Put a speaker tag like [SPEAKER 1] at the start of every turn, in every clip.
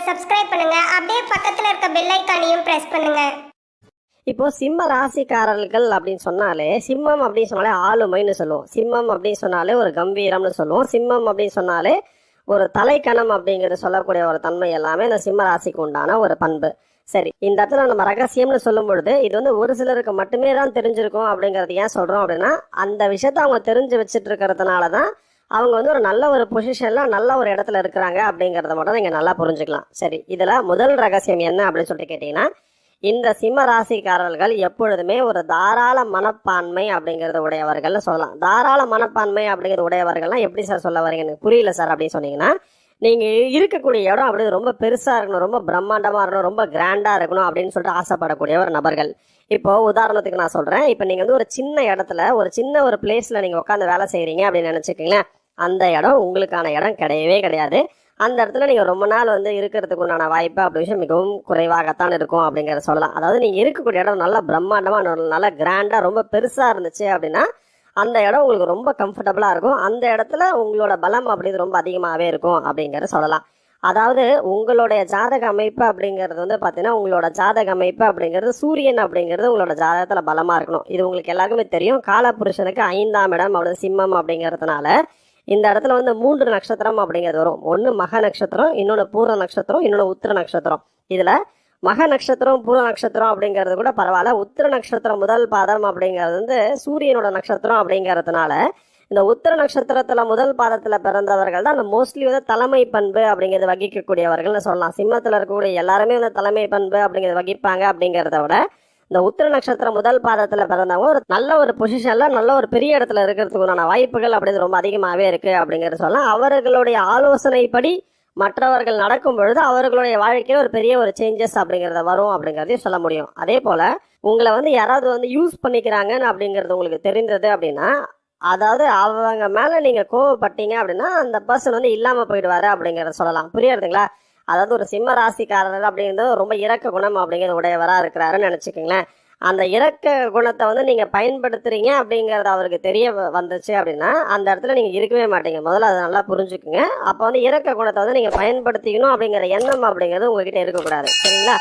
[SPEAKER 1] Subscribe பண்ணுங்க. அப்படியே பக்கத்துல இருக்க பெல் ஐகானையும் பிரஸ் பண்ணுங்க.
[SPEAKER 2] இப்போ சிம்ம ராசிக்காரர்கள் அப்படின்னு சொன்னாலே சிம்மம் அப்படின்னு சொன்னாலே ஆளுமைன்னு சொல்லுவோம். சிம்மம் அப்படின்னு சொன்னாலே ஒரு கம்பீரம்னு சொல்லுவோம். சிம்மம் அப்படின்னு சொன்னாலே ஒரு தலைக்கணம் அப்படிங்கிறது சொல்லக்கூடிய ஒரு தன்மை எல்லாமே இந்த சிம்ம ராசிக்கு உண்டான ஒரு பண்பு. சரி, இந்த இடத்துல நம்ம ரகசியம்னு சொல்லும் பொழுது இது வந்து ஒரு சிலருக்கு மட்டுமே தான் தெரிஞ்சிருக்கும் அப்படிங்கிறது ஏன் சொல்றோம் அப்படின்னா, அந்த விஷயத்த அவங்க தெரிஞ்சு வச்சுட்டு இருக்கிறதுனால தான் அவங்க வந்து ஒரு நல்ல ஒரு பொசிஷன்ல நல்ல ஒரு இடத்துல இருக்கிறாங்க அப்படிங்கறத மட்டும் நீங்க நல்லா புரிஞ்சுக்கலாம். சரி, இதுல முதல் ரகசியம் என்ன அப்படின்னு சொல்லிட்டு கேட்டீங்கன்னா, இந்த சிம்ம ராசிக்காரர்கள் எப்பொழுதுமே ஒரு தாராள மனப்பான்மை அப்படிங்கறது உடையவர்கள்னு சொல்லலாம். தாராள மனப்பான்மை அப்படிங்கிறது உடையவர்கள்லாம் எப்படி சார் சொல்ல வரீங்க, எனக்கு புரியல சார் அப்படின்னு சொன்னீங்கன்னா, நீங்க இருக்கக்கூடிய இடம் அப்படி ரொம்ப பெருசா இருக்கணும், ரொம்ப பிரம்மாண்டமா இருக்கணும், ரொம்ப கிராண்டா இருக்கணும் அப்படின்னு சொல்லிட்டு ஆசைப்படக்கூடிய ஒரு நபர்கள். இப்போ உதாரணத்துக்கு நான் சொல்றேன், இப்ப நீங்க வந்து ஒரு சின்ன இடத்துல ஒரு சின்ன ஒரு பிளேஸ்ல நீங்க உட்காந்து வேலை செய்யறீங்க அப்படின்னு நினைச்சுக்கீங்களேன். அந்த இடம் உங்களுக்கான இடம் கிடையவே கிடையாது. அந்த இடத்துல நீங்க ரொம்ப நாள் வந்து இருக்கிறதுக்கு உண்டான வாய்ப்பு அப்படி விஷயம் மிகவும் குறைவாகத்தான் இருக்கும் அப்படிங்கறத சொல்லலாம். அதாவது நீங்க இருக்கக்கூடிய இடம் நல்லா பிரம்மாண்டமா நல்லா கிராண்டா ரொம்ப பெருசா இருந்துச்சு அப்படின்னா அந்த இடம் உங்களுக்கு ரொம்ப கம்ஃபர்டபுளா இருக்கும். அந்த இடத்துல உங்களோட பலம் அப்படிங்கிறது ரொம்ப அதிகமாகவே இருக்கும் அப்படிங்கறத சொல்லலாம். அதாவது உங்களுடைய ஜாதக அமைப்பு அப்படிங்கிறது வந்து பாத்தீங்கன்னா, உங்களோட ஜாதக அமைப்பு அப்படிங்கிறது சூரியன் அப்படிங்கிறது உங்களோட ஜாதகத்துல பலமா இருக்கணும். இது உங்களுக்கு எல்லாருக்குமே தெரியும். காலபுருஷனுக்கு 5ஆம் இடம் அவனது சிம்மம் அப்படிங்கிறதுனால இந்த இடத்துல வந்து 3 நட்சத்திரம் அப்படிங்கிறது வரும். ஒன்னு மக நட்சத்திரம், இன்னொன்னு பூர நட்சத்திரம், இன்னொன்னு உத்திர நட்சத்திரம். இதுல மக நட்சத்திரம் பூர நட்சத்திரம் அப்படிங்கிறது கூட பரவாயில்ல. உத்திர நட்சத்திரம் முதல் பாதம் அப்படிங்கிறது வந்து சூரியனோட நட்சத்திரம் அப்படிங்கிறதுனால இந்த உத்திர நட்சத்திரத்துல முதல் பாதத்துல பிறந்தவர்கள் தான் மோஸ்ட்லி வந்து தலைமை பண்பு அப்படிங்கிறது வகிக்கக்கூடியவர்கள்னு சொல்லலாம். சிம்மத்துல இருக்கக்கூடிய எல்லாருமே வந்து தலைமை பண்பு அப்படிங்கிறது வகிப்பாங்க அப்படிங்கிறத விட இந்த உத்திர நட்சத்திரம் முதல் பாதத்துல பிறந்தவங்க ஒரு நல்ல ஒரு பொசிஷன்ல நல்ல ஒரு பெரிய இடத்துல இருக்கிறதுக்குண்டான வாய்ப்புகள் அப்படிங்கிறது ரொம்ப அதிகமாகவே இருக்கு அப்படிங்கிறது சொல்லலாம். அவர்களுடைய ஆலோசனைப்படி மற்றவர்கள் நடக்கும் பொழுது அவர்களுடைய வாழ்க்கையில ஒரு பெரிய ஒரு சேஞ்சஸ் அப்படிங்கறத வரும் அப்படிங்கறதையும் சொல்ல முடியும். அதே போல உங்களை வந்து யாராவது வந்து யூஸ் பண்ணிக்கிறாங்கன்னு அப்படிங்கிறது உங்களுக்கு தெரிந்தது அப்படின்னா, அதாவது அவங்க மேல நீங்க கோவப்பட்டீங்க அப்படின்னா அந்த பர்சன் வந்து இல்லாம போயிடுவாரு அப்படிங்கறத சொல்லலாம். புரியுதுங்களா? அதாவது ஒரு சிம்ம ராசிக்காரர் அப்படிங்கிறது ரொம்ப இரக்க குணம் அப்படிங்கிறது உடையவரா இருக்கிறாருன்னு நினைச்சுக்கீங்களேன். அந்த இரக்க குணத்தை வந்து நீங்க பயன்படுத்துறீங்க அப்படிங்கறது அவருக்கு தெரிய வந்துச்சு அப்படின்னா அந்த இடத்துல நீங்க இருக்கவே மாட்டீங்க. முதல்ல அதை நல்லா புரிஞ்சுக்குங்க. அப்ப வந்து இரக்க குணத்தை வந்து நீங்க பயன்படுத்திக்கணும் அப்படிங்கிற எண்ணம் அப்படிங்கிறது உங்ககிட்ட இருக்கக்கூடாது. சரிங்களா?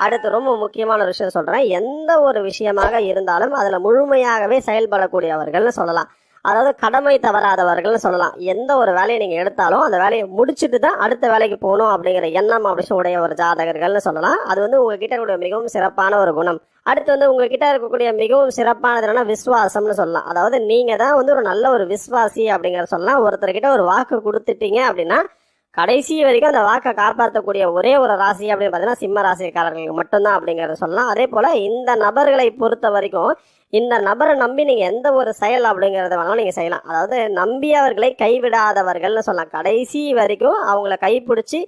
[SPEAKER 2] அடுத்து ரொம்ப முக்கியமான ஒரு விஷயம் சொல்றேன். எந்த ஒரு விஷயமாக இருந்தாலும் அதுல முழுமையாகவே செயல்படக்கூடியவர்கள்னு சொல்லலாம். அதாவது கடமை தவறாதவர்கள்னு சொல்லலாம். எந்த ஒரு வேலையை நீங்க எடுத்தாலும் அந்த வேலையை முடிச்சுட்டு தான் அடுத்த வேலைக்கு போகணும் அப்படிங்கிற எண்ணம் அப்படின்னு உடைய ஒரு ஜாதகர்கள்னு சொல்லலாம். அது வந்து உங்ககிட்ட இருக்கக்கூடிய மிகவும் சிறப்பான ஒரு குணம். அடுத்து வந்து உங்ககிட்ட இருக்கக்கூடிய மிகவும் சிறப்பானது என்னன்னா விசுவாசம்னு சொல்லலாம். அதாவது நீங்க தான் வந்து ஒரு நல்ல ஒரு விசுவாசி அப்படிங்கிற சொல்லலாம். ஒருத்தர்கிட்ட ஒரு வாக்கு கொடுத்துட்டீங்க அப்படின்னா கடைசி வரைக்கும் அந்த வாக்கை காப்பாற்றக்கூடிய ஒரே ஒரு ராசி அப்படின்னு பார்த்தீங்கன்னா சிம்ம ராசிக்காரர்களுக்கு மட்டும்தான் அப்படிங்கறத சொல்லலாம். அதே போல இந்த நபர்களை பொறுத்த வரைக்கும் இந்த நபரை நம்பி நீங்க எந்த ஒரு செயல் அப்படிங்கறத வேணாலும் நீங்க செய்யலாம். அதாவது நம்பி அவர்களை கைவிடாதவர்கள்னு சொல்லலாம். கடைசி வரைக்கும் அவங்கள கைப்பிடிச்சி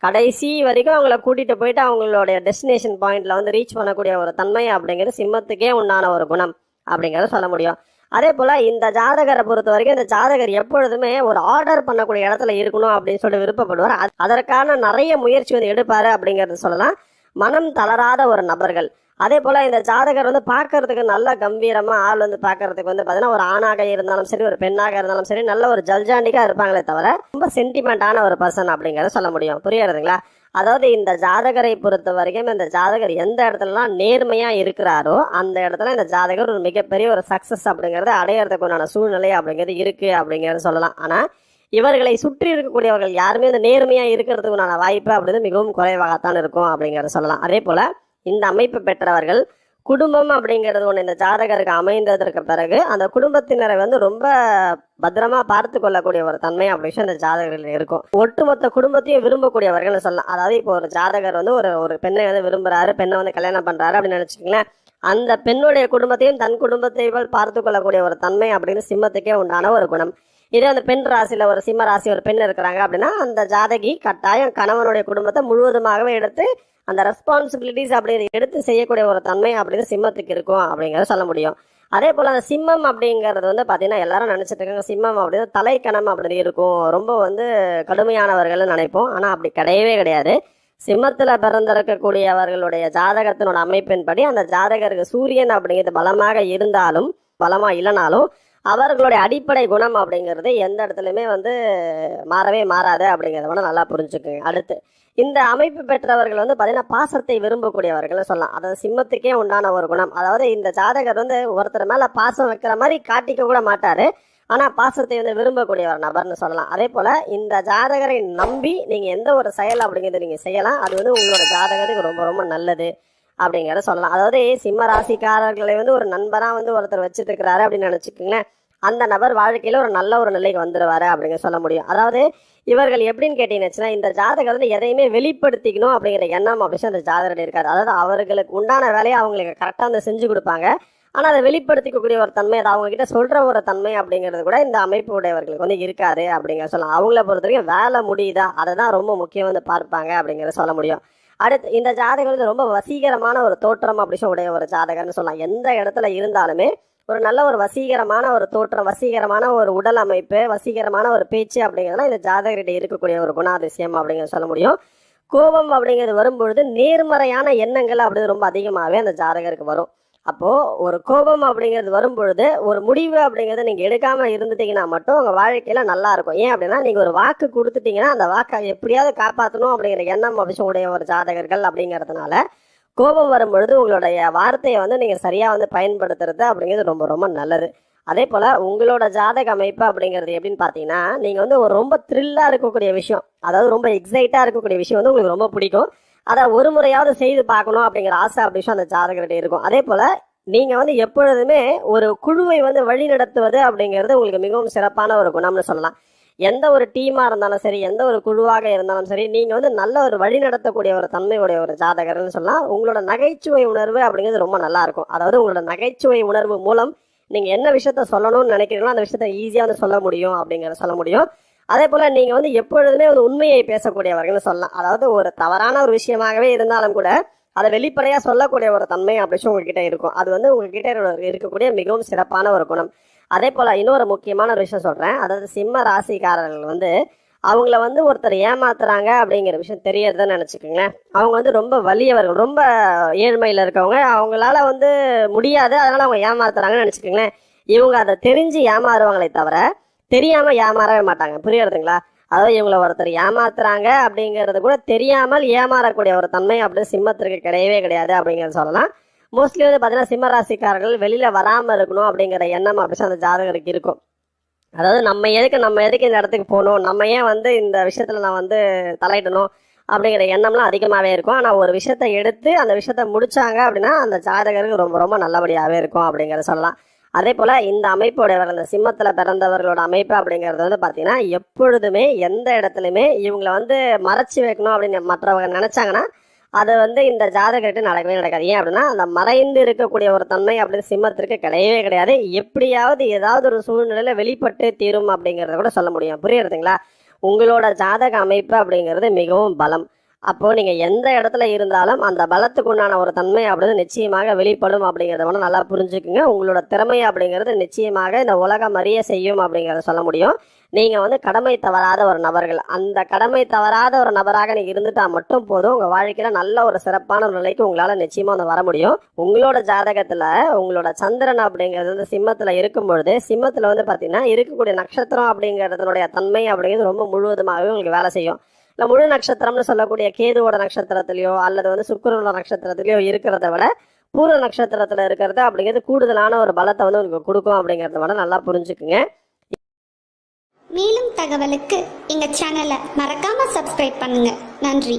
[SPEAKER 2] கடைசி வரைக்கும் அவங்கள கூட்டிட்டு போயிட்டு அவங்களுடைய டெஸ்டினேஷன் பாயிண்ட்ல வந்து ரீச் பண்ணக்கூடிய ஒரு தன்மை அப்படிங்கிறது சிம்மத்துக்கே உண்டான ஒரு குணம் அப்படிங்கறத சொல்ல முடியும். அதே போல இந்த ஜாதகரை பொறுத்த வரைக்கும் இந்த ஜாதகர் எப்பொழுதுமே ஒரு ஆர்டர் பண்ணக்கூடிய இடத்துல இருக்கணும் அப்படின்னு சொல்லி விருப்பப்படுவார். அதற்கான நிறைய முயற்சி வந்து எடுப்பாரு அப்படிங்கறது சொல்லலாம். மனம் தளராத ஒரு நபர்கள். அதே போல இந்த ஜாதகர் வந்து பாக்குறதுக்கு நல்ல கம்பீரமா ஆள் வந்து பாக்குறதுக்கு வந்து பாத்தீங்கன்னா ஒரு ஆணாக இருந்தாலும் சரி ஒரு பெண்ணாக இருந்தாலும் சரி நல்ல ஒரு ஜல்ஜாண்டிக்கா இருப்பாங்களே தவிர ரொம்ப சென்டிமெண்டான ஒரு பர்சன் அப்படிங்கறத சொல்ல முடியும். புரியுறதுங்களா? அதாவது இந்த ஜாதகரை பொறுத்த வரைக்கும் இந்த ஜாதகர் எந்த இடத்துலலாம் நேர்மையா இருக்கிறாரோ அந்த இடத்துல இந்த ஜாதகர் ஒரு மிகப்பெரிய ஒரு சக்சஸ் அப்படிங்கறது அடையறதுக்கு உண்டான சூழ்நிலை அப்படிங்கிறது இருக்கு அப்படிங்கறது சொல்லலாம். ஆனா இவர்களை சுற்றி இருக்கக்கூடியவர்கள் யாருமே இந்த நேர்மையா இருக்கிறதுக்கு உண்டான வாய்ப்பு அப்படிங்கிறது மிகவும் குறைவாகத்தான் இருக்கும் அப்படிங்கறத சொல்லலாம். அதே போல இந்த அமைப்பு பெற்றவர்கள் குடும்பம் அப்படிங்கிறது ஒண்ணு இந்த ஜாதகருக்கு அமைந்ததற்கு பிறகு அந்த குடும்பத்தினரை வந்து ரொம்ப பத்திரமா பார்த்து கொள்ளக்கூடிய ஒரு தன்மை அப்படி இந்த ஜாதகர்கள் இருக்கும். ஒட்டுமொத்த குடும்பத்தையும் விரும்பக்கூடியவர்கள் சொல்லலாம். அதாவது இப்போ ஒரு ஜாதகர் வந்து ஒரு பெண்ணை வந்து விரும்புறாரு, பெண்ணை வந்து கல்யாணம் பண்றாரு அப்படின்னு நினைச்சுக்கீங்களேன். அந்த பெண்ணுடைய குடும்பத்தையும் தன் குடும்பத்தை பார்த்து கொள்ளக்கூடிய ஒரு தன்மை அப்படின்னு சிம்மத்துக்கே உண்டான ஒரு குணம். இதே அந்த பெண் ராசியில ஒரு சிம்ம ராசி ஒரு பெண் இருக்கிறாங்க அப்படின்னா அந்த ஜாதகி கட்டாயம் கணவனுடைய குடும்பத்தை முழுவதுமாகவே எடுத்து அந்த ரெஸ்பான்சிபிலிட்டிஸ் அப்படின்னு எடுத்து செய்யக்கூடிய ஒரு தன்மை அப்படின்னு சிம்மத்துக்கு இருக்கும் அப்படிங்கறத சொல்ல முடியும். அதே போல அந்த சிம்மம் அப்படிங்கறது வந்து பாத்தீங்கன்னா எல்லாரும் நினைச்சிட்டு இருக்காங்க சிம்மம் அப்படின்னு தலைக்கணம் அப்படின்னு இருக்கும், ரொம்ப வந்து கடுமையானவர்கள் நினைப்போம். ஆனா அப்படி கிடையவே கிடையாது. சிம்மத்துல பிறந்திருக்கக்கூடியவர்களுடைய ஜாதகத்தினோட அமைப்பின்படி அந்த ஜாதகருக்கு சூரியன் அப்படிங்கிறது பலமாக இருந்தாலும் பலமா இல்லைனாலும் அவர்களுடைய அடிப்படை குணம் அப்படிங்கிறது எந்த இடத்துலையுமே வந்து மாறவே மாறாது அப்படிங்கிறத நல்லா புரிஞ்சுக்குங்க. அடுத்து இந்த அமைப்பு பெற்றவர்கள் வந்து பாத்தீங்கன்னா பாசத்தை விரும்பக்கூடியவர்கள் சொல்லலாம். அதாவது சிம்மத்துக்கே உண்டான ஒரு குணம். அதாவது இந்த ஜாதகர் வந்து ஒருத்தர் மேல பாசம் வைக்கிற மாதிரி காட்டிக்க கூட மாட்டாரு, ஆனா பாசத்தை வந்து விரும்பக்கூடிய ஒரு நபர்னு சொல்லலாம். அதே போல இந்த ஜாதகரை நம்பி நீங்க எந்த ஒரு செயல் அப்படிங்கிறது நீங்க செய்யலாம். அது வந்து உங்களோட ஜாதகத்துக்கு ரொம்ப ரொம்ப நல்லது அப்படிங்கிறத சொல்லலாம். அதாவது சிம்ம ராசிக்காரர்களை வந்து ஒரு நண்பரா வந்து ஒருத்தர் வச்சுட்டு இருக்கிறாரு அப்படின்னு நினைச்சுக்கோங்களேன். அந்த நபர் வாழ்க்கையில ஒரு நல்ல ஒரு நிலைக்கு வந்துடுவாரு அப்படிங்கிற சொல்ல முடியும். அதாவது இவர்கள் எப்படின்னு கேட்டீங்கன்னா, இந்த ஜாதகர் வந்து எதையுமே வெளிப்படுத்திக்கணும் அப்படிங்கிற எண்ணம் அப்படின்னு அந்த ஜாதகர் இருக்காது. அதாவது அவர்களுக்கு உண்டான வேலையை அவங்களுக்கு கரெக்டா வந்து செஞ்சு கொடுப்பாங்க. ஆனா அதை வெளிப்படுத்திக்கக்கூடிய ஒரு தன்மை, அதை அவங்க கிட்ட சொல்ற ஒரு தன்மை அப்படிங்கிறது கூட இந்த அமைப்பு உடையவர்களுக்கு வந்து இருக்காது அப்படிங்கிற சொல்லலாம். அவங்கள பொறுத்த வரைக்கும் வேலை முடியுதா அதை தான் ரொம்ப முக்கியம் வந்து பார்ப்பாங்க அப்படிங்கிற சொல்ல முடியும். அடுத்து இந்த ஜாதகம் வந்து ரொம்ப வசீகரமான ஒரு தோற்றம் அப்படின்னு உடைய ஒரு ஜாதகர்னு சொல்லலாம். எந்த இடத்துல இருந்தாலுமே ஒரு நல்ல ஒரு வசீகரமான ஒரு தோற்றம், வசீகரமான ஒரு உடல் அமைப்பு, வசீகரமான ஒரு பேச்சு அப்படிங்கிறதுலாம் இந்த ஜாதகர்கிட்ட இருக்கக்கூடிய ஒரு குணாதிசயம் அப்படிங்கிறத சொல்ல முடியும். கோபம் அப்படிங்கிறது வரும்பொழுது நேர்மறையான எண்ணங்கள் அப்படிங்கிறது ரொம்ப அதிகமாகவே அந்த ஜாதகருக்கு வரும். அப்போ ஒரு கோபம் அப்படிங்கிறது வரும்பொழுது ஒரு முடிவு அப்படிங்கிறத நீங்க எடுக்காம இருந்துட்டீங்கன்னா மட்டும் உங்க வாழ்க்கையில நல்லா இருக்கும். ஏன் அப்படின்னா நீங்க ஒரு வாக்கு கொடுத்துட்டீங்கன்னா அந்த வாக்கை எப்படியாவது காப்பாற்றணும் அப்படிங்கிற எண்ணம் அவசியம் உடைய ஒரு ஜாதகர்கள் அப்படிங்கிறதுனால கோபம் வரும்பொழுது உங்களுடைய வார்த்தையை வந்து நீங்க சரியா வந்து பயன்படுத்துறது அப்படிங்கிறது ரொம்ப ரொம்ப நல்லது. அதே போல உங்களோட ஜாதக அமைப்பு அப்படிங்கிறது எப்படின்னு பாத்தீங்கன்னா, நீங்க வந்து ஒரு ரொம்ப த்ரில்லா இருக்கக்கூடிய விஷயம், அதாவது ரொம்ப எக்ஸைட்டா இருக்கக்கூடிய விஷயம் வந்து உங்களுக்கு ரொம்ப பிடிக்கும். அதை ஒரு முறையாவது செய்து பார்க்கணும் அப்படிங்கிற ஆசை அப்படி விஷயம் அந்த ஜாதகர்கிட்ட இருக்கும். அதே போல நீங்க வந்து எப்பொழுதுமே ஒரு குழுவை வந்து வழி நடத்துவது அப்படிங்கிறது உங்களுக்கு மிகவும் சிறப்பான ஒரு குணம்னு சொல்லலாம். எந்த ஒரு டீமா இருந்தாலும் சரி, எந்த ஒரு குழுவாக இருந்தாலும் சரி, நீங்க வந்து நல்ல ஒரு வழி நடத்தக்கூடிய ஒரு தன்மையுடைய ஒரு ஜாதகர்னு சொல்லலாம். உங்களோட நகைச்சுவை உணர்வு அப்படிங்கிறது ரொம்ப நல்லா இருக்கும். அதாவது உங்களோட நகைச்சுவை உணர்வு மூலம் நீங்க என்ன விஷயத்த சொல்லணும்னு நினைக்கிறீங்களோ அந்த விஷயத்த ஈஸியா வந்து சொல்ல முடியும் அப்படிங்கிறத சொல்ல முடியும். அதே போல நீங்க வந்து எப்பொழுதுமே ஒரு உண்மையை பேசக்கூடியவர்கள்னு சொல்லலாம். அதாவது ஒரு தவறான ஒரு விஷயமாகவே இருந்தாலும் கூட அதை வெளிப்படையா சொல்லக்கூடிய ஒரு தன்மை அப்படி உங்ககிட்ட இருக்கும். அது வந்து உங்ககிட்ட இருக்கக்கூடிய மிகவும் சிறப்பான ஒரு குணம். அதே போல இன்னொரு முக்கியமான ஒரு விஷயம் சொல்றேன். அதாவது சிம்ம ராசிக்காரர்கள் வந்து அவங்கள வந்து ஒருத்தர் ஏமாத்துறாங்க அப்படிங்கிற விஷயம் தெரியறதுன்னு நினைச்சுக்கோங்களேன். அவங்க வந்து ரொம்ப வலியவர்கள், ரொம்ப ஏழ்மையில இருக்கவங்க, அவங்களால வந்து முடியாது, அதனால அவங்க ஏமாத்துறாங்கன்னு நினைச்சுக்கோங்களேன். இவங்க அதை தெரிஞ்சு ஏமாறுவாங்களே தவிர தெரியாம ஏமாறவே மாட்டாங்க. புரியுறதுங்களா? அதாவது இவங்களை ஒருத்தர் ஏமாத்துறாங்க அப்படிங்கிறது கூட தெரியாமல் ஏமாறக்கூடிய ஒரு தன்மை அப்படி சிம்மத்திற்கு கிடையவே கிடையாது அப்படிங்கிறத சொல்லலாம். மோஸ்ட்லி வந்து பார்த்தீங்கன்னா சிம்ம ராசிக்காரர்கள் வெளியில வராம இருக்கணும் அப்படிங்கிற எண்ணம் அப்படி அந்த ஜாதகருக்கு இருக்கும். அதாவது நம்ம எதுக்கு இந்த இடத்துக்கு போகணும், நம்ம ஏன் வந்து இந்த விஷயத்துல நான் வந்து தலையிடணும் அப்படிங்கிற எண்ணம்லாம் அதிகமாகவே இருக்கும். ஆனால் ஒரு விஷயத்த எடுத்து அந்த விஷயத்த முடிச்சாங்க அப்படின்னா அந்த ஜாதகருக்கு ரொம்ப ரொம்ப நல்லபடியாகவே இருக்கும் அப்படிங்கிறத சொல்லலாம். அதே போல இந்த அமைப்புடையவர், அந்த சிம்மத்துல பிறந்தவர்களோட அமைப்பு அப்படிங்கிறது வந்து பாத்தீங்கன்னா எப்பொழுதுமே எந்த இடத்துலையுமே இவங்களை வந்து மறைச்சு வைக்கணும் அப்படின்னு மற்றவங்க நினைச்சாங்கன்னா அதை வந்து இந்த ஜாதகர்கிட்ட நடக்கவே நடக்காது. ஏன் அப்படின்னா அந்த மறைந்து இருக்கக்கூடிய ஒரு தன்மை அப்படின்னு சிம்மத்திற்கு கிடையவே கிடையாது. எப்படியாவது ஏதாவது ஒரு சூழ்நிலையில வெளிப்பட்டு தீரும் அப்படிங்கிறத கூட சொல்ல முடியும். புரியுறதுங்களா? உங்களோட ஜாதக அமைப்பு அப்படிங்கிறது மிகவும் பலம். அப்போ நீங்க எந்த இடத்துல இருந்தாலும் அந்த பலத்துக்கு உண்டான ஒரு தன்மை அப்படிங்கிறது நிச்சயமாக வெளிப்படும் அப்படிங்கிறத வந்து நல்லா புரிஞ்சுக்குங்க. உங்களோட திறமை அப்படிங்கிறது நிச்சயமாக இந்த உலகம் அறிய செய்யும் அப்படிங்கிறத சொல்ல முடியும். நீங்க வந்து கடமை தவறாத ஒரு நபர்கள். அந்த கடமை தவறாத ஒரு நபராக நீங்க இருந்துட்டா மட்டும் போதும். உங்க வாழ்க்கையில நல்ல ஒரு சிறப்பான ஒரு நிலைக்கு உங்களால நிச்சயமா வந்து வர முடியும். உங்களோட ஜாதகத்துல உங்களோட சந்திரன் அப்படிங்கிறது வந்து சிம்மத்துல இருக்கும் பொழுது, சிம்மத்துல வந்து பாத்தீங்கன்னா இருக்கக்கூடிய நட்சத்திரம் அப்படிங்கிறதுனுடைய தன்மை அப்படிங்கிறது ரொம்ப முழுவதுமாகவே உங்களுக்கு வேலை செய்யும். இல்லை முழு நட்சத்திரம்னு சொல்லக்கூடிய கேதுவோட நட்சத்திரத்திலையோ அல்லது வந்து சுக்கிரனோட நட்சத்திரத்திலையோ இருக்கிறத விட பூர்வ நட்சத்திரத்துல இருக்கிறது அப்படிங்கிறது கூடுதலான ஒரு பலத்தை வந்து உங்களுக்கு கொடுக்கும் அப்படிங்கிறத விட நல்லா புரிஞ்சுக்குங்க.
[SPEAKER 3] மேலும் தகவலுக்கு எங்க சேனலை மறக்காம சப்ஸ்கிரைப் பண்ணுங்க. நன்றி.